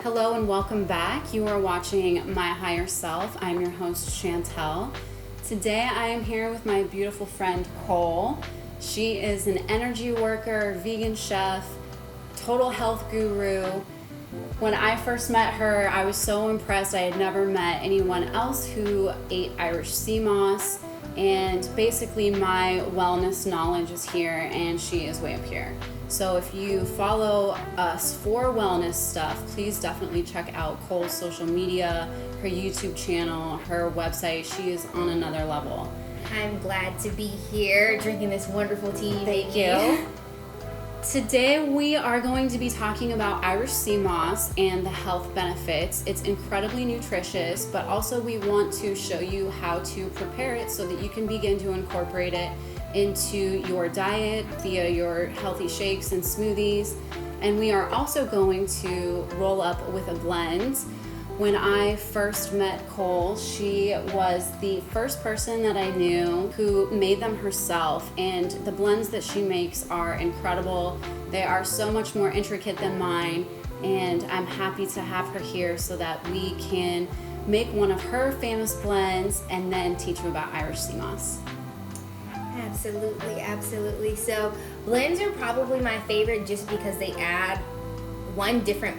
Hello and welcome back. You are watching My Higher Self. I'm your host, Chantelle. Today I am here with my beautiful friend, Cole. She is an energy worker, vegan chef, total health guru. When I first met her, I was so impressed. I had never met anyone else who ate Irish Seamoss, and basically my wellness knowledge is here and she is way up here. So if you follow us for wellness stuff, please definitely check out Cole's social media, her YouTube channel, her website. She is on another level. I'm glad to be here drinking this wonderful tea. Thank you. Today we are going to be talking about Irish Seamoss and the health benefits. It's incredibly nutritious, but also we want to show you how to prepare it so that you can begin to incorporate it into your diet via your healthy shakes and smoothies. And we are also going to roll up with a blend. When I first met Cole, she was the first person that I knew who made them herself, and the blends that she makes are incredible. They are so much more intricate than mine, and I'm happy to have her here so that we can make one of her famous blends and then teach you about Irish Seamoss. Absolutely. So blends are probably my favorite just because they add one different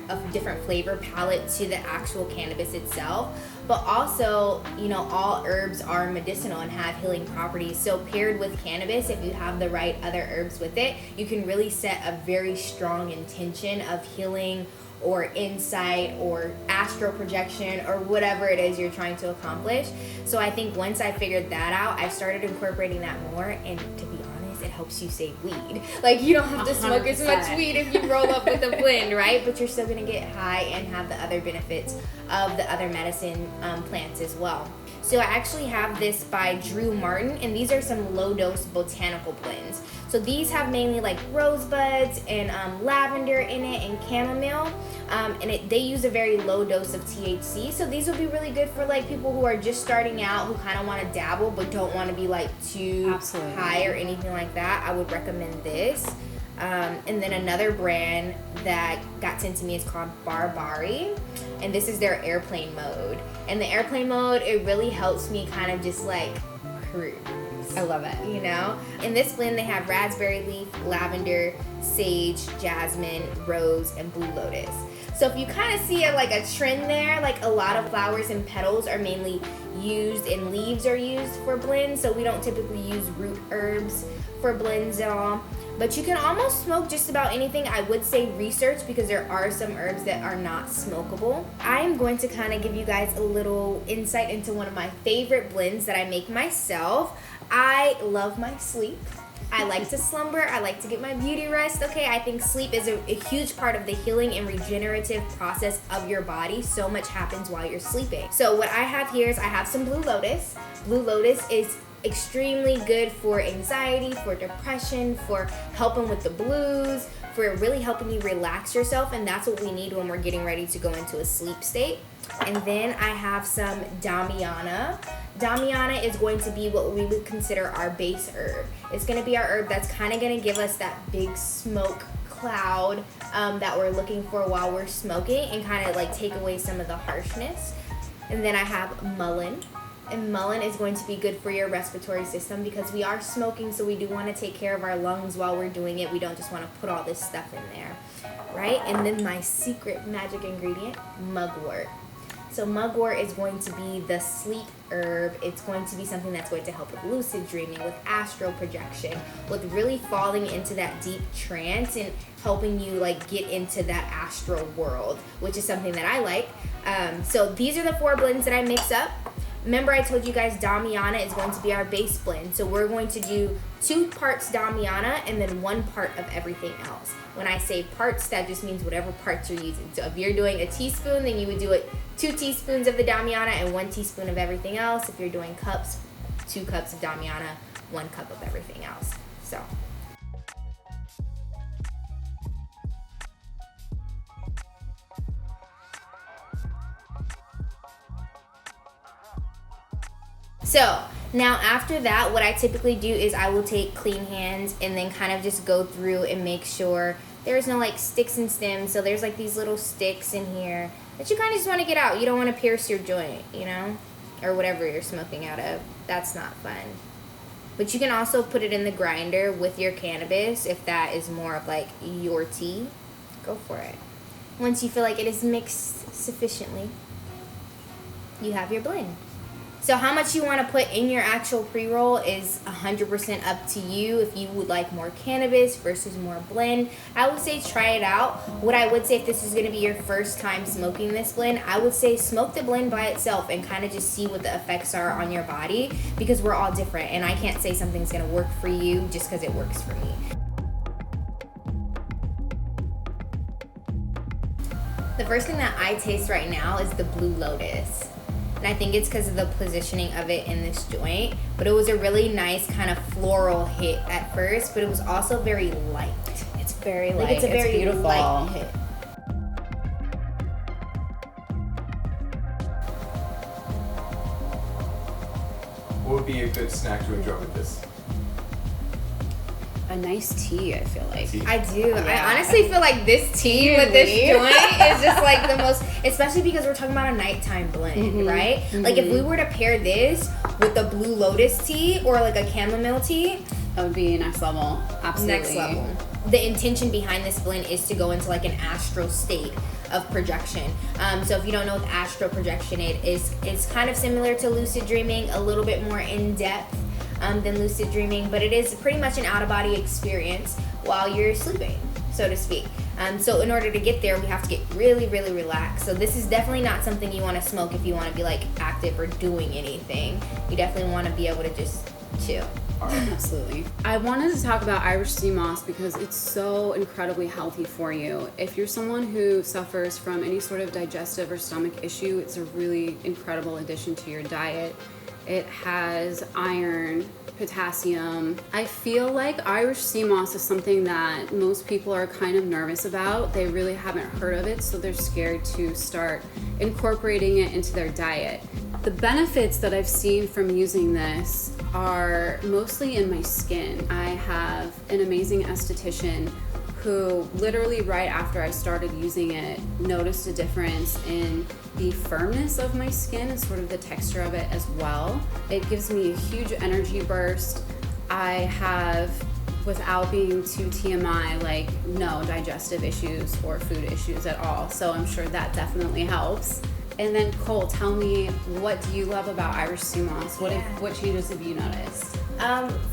flavor palette to the actual cannabis itself, but also, all herbs are medicinal and have healing properties. So paired with cannabis, if you have the right other herbs with it, you can really set a very strong intention of healing or insight or astral projection or whatever it is you're trying to accomplish. So I think once I figured that out, I started incorporating that more, and to be honest, it helps you save weed. Like, you don't have to smoke 100%. as much weed if you roll up with a blend, right? But you're still gonna get high and have the other benefits of the other medicine plants as well. So I actually have this by Drew Martin, and these are some low-dose botanical blends. So these have mainly like rosebuds and lavender in it and chamomile, and they use a very low dose of THC. So these will be really good for like people who are just starting out, who kind of want to dabble but don't want to be like too Absolutely. high or anything like that. I would recommend this. And then another brand that got sent to me is called Barbari, and this is their airplane mode. And the airplane mode, it really helps me kind of just like cruise. I love it. In this blend, they have raspberry leaf, lavender, sage, jasmine, rose, and blue lotus. So if you kind of see a trend there, like a lot of flowers and petals are mainly used and leaves are used for blends. So we don't typically use root herbs for blends at all. But you can almost smoke just about anything. I would say research, because there are some herbs that are not smokable. I am going to kind of give you guys a little insight into one of my favorite blends that I make myself. I love my sleep. I like to slumber. I like to get my beauty rest. Okay, I think sleep is a huge part of the healing and regenerative process of your body. So much happens while you're sleeping. So what I have here is I have some blue lotus. Blue lotus is extremely good for anxiety, for depression, for helping with the blues, for really helping you relax yourself, and that's what we need when we're getting ready to go into a sleep state. And then I have some Damiana. Damiana is going to be what we would consider our base herb. It's going to be our herb that's kind of going to give us that big smoke cloud that we're looking for while we're smoking, and kind of like take away some of the harshness. And then I have mullein. And mullein is going to be good for your respiratory system, because we are smoking, so we do want to take care of our lungs while we're doing it. We don't just want to put all this stuff in there, right? And then my secret magic ingredient, mugwort. So mugwort is going to be the sleep herb. It's going to be something that's going to help with lucid dreaming, with astral projection, with really falling into that deep trance and helping you like get into that astral world, which is something that I like. So these are the 4 blends that I mix up. Remember, I told you guys Damiana is going to be our base blend. So we're going to do 2 parts Damiana and then 1 part of everything else. When I say parts, that just means whatever parts you're using. So if you're doing a teaspoon, then you would do it 2 teaspoons of the Damiana and 1 teaspoon of everything else. If you're doing cups, 2 cups of Damiana, 1 cup of everything else. So. So now after that, what I typically do is I will take clean hands and then kind of just go through and make sure there's no like sticks and stems. So there's like these little sticks in here that you kind of just want to get out. You don't want to pierce your joint, you know, or whatever you're smoking out of. That's not fun. But you can also put it in the grinder with your cannabis if that is more of like your tea. Go for it. Once you feel like it is mixed sufficiently, you have your blend. So how much you want to put in your actual pre-roll is 100% up to you. If you would like more cannabis versus more blend, I would say try it out. What I would say, if this is going to be your first time smoking this blend, I would say smoke the blend by itself and kind of just see what the effects are on your body, because we're all different and I can't say something's going to work for you just because it works for me. The first thing that I taste right now is the Blue Lotus. And I think it's because of the positioning of it in this joint. But it was a really nice kind of floral hit at first, but it was also very light. It's very light. Like it's a very beautiful. light hit. What would be a good snack to enjoy with this? A nice tea, I feel like. Tea? I do. Yeah. I honestly feel like this tea with this joint is just like the most, especially because we're talking about a nighttime blend, right? Like if we were to pair this with the Blue Lotus tea or like a chamomile tea, That would be next level. Absolutely. next level. The intention behind this blend is to go into like an astral state of projection. So if you don't know what astral projection it's kind of similar to lucid dreaming, a little bit more in depth than lucid dreaming, but it is pretty much an out-of-body experience while you're sleeping, so to speak. So in order to get there, we have to get really, really relaxed. So this is definitely not something you want to smoke if you want to be like active or doing anything. You definitely want to be able to just chill. Absolutely. I wanted to talk about Irish Seamoss because it's so incredibly healthy for you. If you're someone who suffers from any sort of digestive or stomach issue, it's a really incredible addition to your diet. It has iron, potassium. I feel like Irish Seamoss is something that most people are kind of nervous about. They really haven't heard of it, so they're scared to start incorporating it into their diet. The benefits that I've seen from using this are mostly in my skin. I have an amazing esthetician who literally right after I started using it noticed a difference in the firmness of my skin and sort of the texture of it as well. It gives me a huge energy burst. I have, without being too TMI, like no digestive issues or food issues at all. So I'm sure that definitely helps. And then Cole, tell me, what do you love about Irish Seamoss? What changes have you noticed?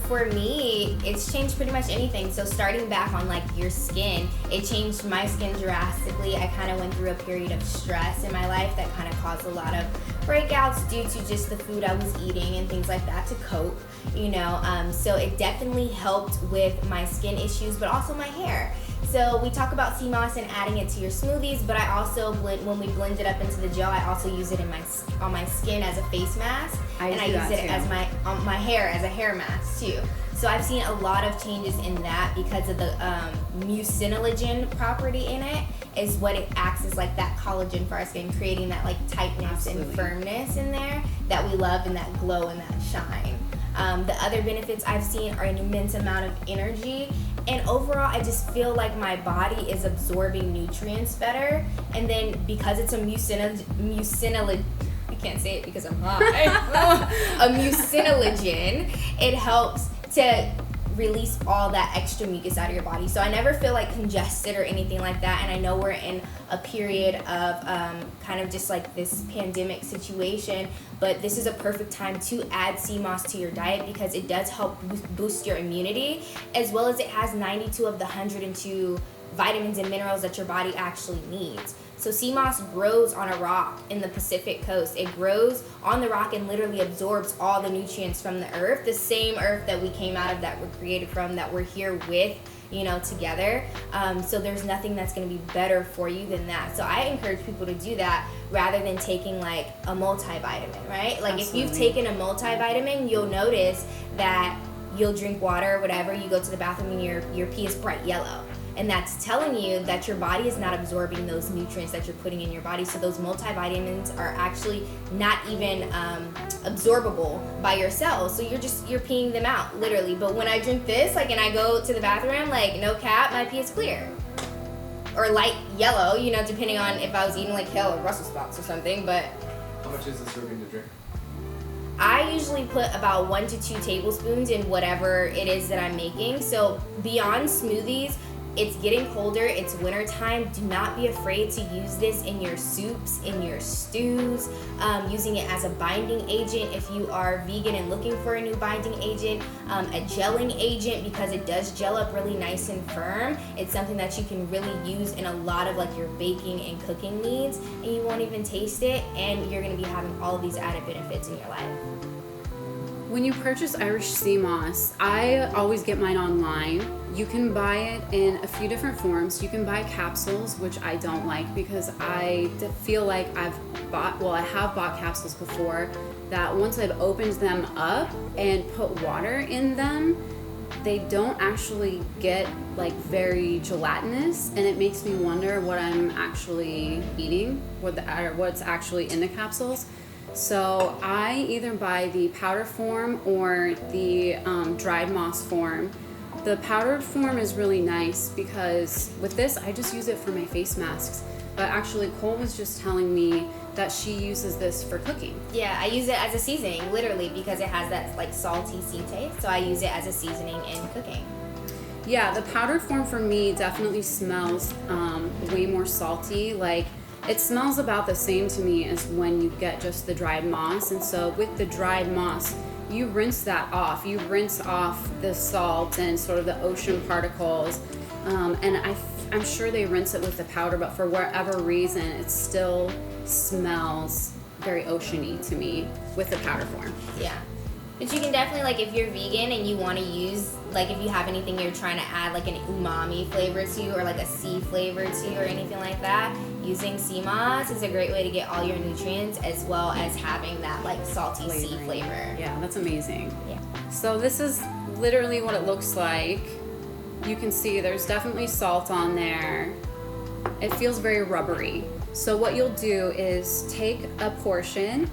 For me, it's changed pretty much anything. So starting back on like your skin, it changed my skin drastically. I kind of went through a period of stress in my life that kind of caused a lot of breakouts due to just the food I was eating and things like that to cope, you know. So it definitely helped with my skin issues, but also my hair. So we talk about Seamoss and adding it to your smoothies, but I also when we blend it up into the gel, I also use it on my skin as a face mask, and I use it as on my hair as a hair mask too. So I've seen a lot of changes in that because of the mucinogen property in it is what it acts as, like that collagen for our skin, creating that like tightness and firmness in there that we love, and that glow and that shine. The other benefits I've seen are an immense amount of energy, and overall I just feel like my body is absorbing nutrients better. And then because it's a mucinogen, I can't say it because I'm high. A mucinogen, it helps to release all that extra mucus out of your body. So I never feel like congested or anything like that. And I know we're in a period of kind of just like this pandemic situation, but this is a perfect time to add Seamoss to your diet because it does help boost your immunity, as well as it has 92 of the 102 vitamins and minerals that your body actually needs. So Seamoss grows on a rock in the Pacific coast. It grows on the rock and literally absorbs all the nutrients from the earth, the same earth that we came out of, that we're created from, that we're here with, you know, together. So there's nothing that's going to be better for you than that. So I encourage people to do that rather than taking like a multivitamin, right? Like Absolutely. If you've taken a multivitamin, you'll notice that you'll drink water or whatever, you go to the bathroom and your pee is bright yellow. And that's telling you that your body is not absorbing those nutrients that you're putting in your body. So those multivitamins are actually not even absorbable by your cells. So you're peeing them out, literally. But when I drink this, like, and I go to the bathroom, like, no cap, my pee is clear. or light yellow, you know, depending on if I was eating like kale or Brussels sprouts or something. But How much is a serving to drink? I usually put about 1 to 2 tablespoons in whatever it is that I'm making. So beyond smoothies, it's getting colder, it's winter time. Do not be afraid to use this in your soups, in your stews, using it as a binding agent if you are vegan and looking for a new binding agent, a gelling agent because it does gel up really nice and firm. It's something that you can really use in a lot of like your baking and cooking needs, and you won't even taste it, and you're gonna be having all of these added benefits in your life. When you purchase Irish Seamoss, I always get mine online. You can buy it in a few different forms. You can buy capsules, which I don't like because I feel like I have bought capsules before that once I've opened them up and put water in them, they don't actually get like very gelatinous, and it makes me wonder what I'm actually eating, what's actually in the capsules. So I either buy the powder form or the dried moss form. The powdered form is really nice because with this, I just use it for my face masks. But actually, Cole was just telling me that she uses this for cooking. Yeah, I use it as a seasoning, literally, because it has that like salty sea taste. So I use it as a seasoning in cooking. Yeah, the powdered form for me definitely smells way more salty. Like, it smells about the same to me as when you get just the dried moss. And so with the dried moss, you rinse that off. You rinse off the salt and sort of the ocean particles. And I'm sure they rinse it with the powder, but for whatever reason, it still smells very oceany to me with the powder form. Yeah. But you can definitely, like, if you're vegan and you want to use, like, if you have anything you're trying to add, like, an umami flavor to or, like, a sea flavor to or anything like that, using Seamoss is a great way to get all your nutrients as well as having that, like, salty sea flavor. Yeah, that's amazing. Yeah. So this is literally what it looks like. You can see there's definitely salt on there. It feels very rubbery. So what you'll do is take a portion.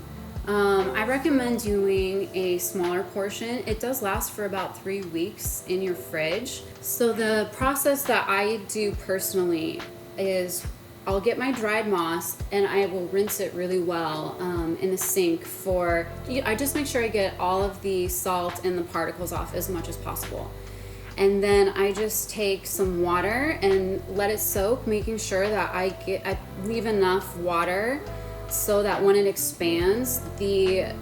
I recommend doing a smaller portion. It does last for about 3 weeks in your fridge. So the process that I do personally is I'll get my dried moss and I will rinse it really well in the sink I just make sure I get all of the salt and the particles off as much as possible. And then I just take some water and let it soak, making sure that I leave enough water so that when it expands, the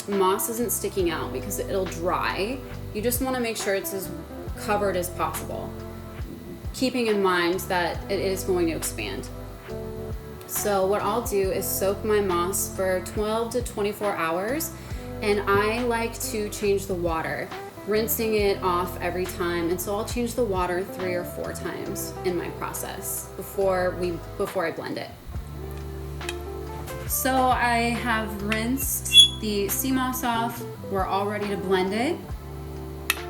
moss isn't sticking out because it'll dry. You just want to make sure it's as covered as possible, keeping in mind that it is going to expand. So what I'll do is soak my moss for 12 to 24 hours, and I like to change the water, rinsing it off every time. And so I'll change the water 3 or 4 times in my process before I blend it. So I have rinsed the Seamoss off. We're all ready to blend it.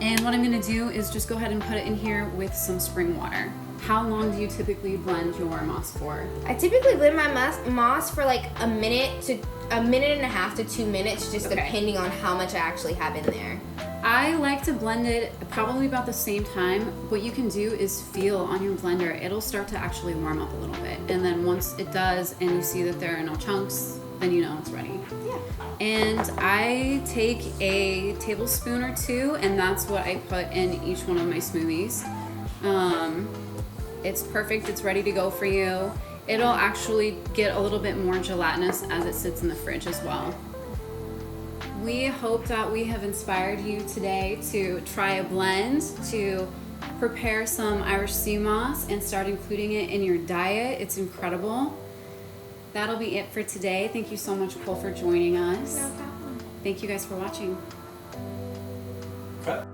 And what I'm gonna do is just go ahead and put it in here with some spring water. How long do you typically blend your moss for? I typically blend my moss for like a minute and a half to 2 minutes, just depending on how much I actually have in there. I like to blend it probably about the same time. What you can do is feel on your blender, it'll start to actually warm up a little bit. And then once it does and you see that there are no chunks, then you know it's ready. Yeah. And I take a tablespoon or 2, and that's what I put in each one of my smoothies. It's perfect, it's ready to go for you. It'll actually get a little bit more gelatinous as it sits in the fridge as well. We hope that we have inspired you today to try a blend, to prepare some Irish Seamoss and start including it in your diet. It's incredible. That'll be it for today. Thank you so much, Cole, for joining us. No problem. Thank you guys for watching. Cut.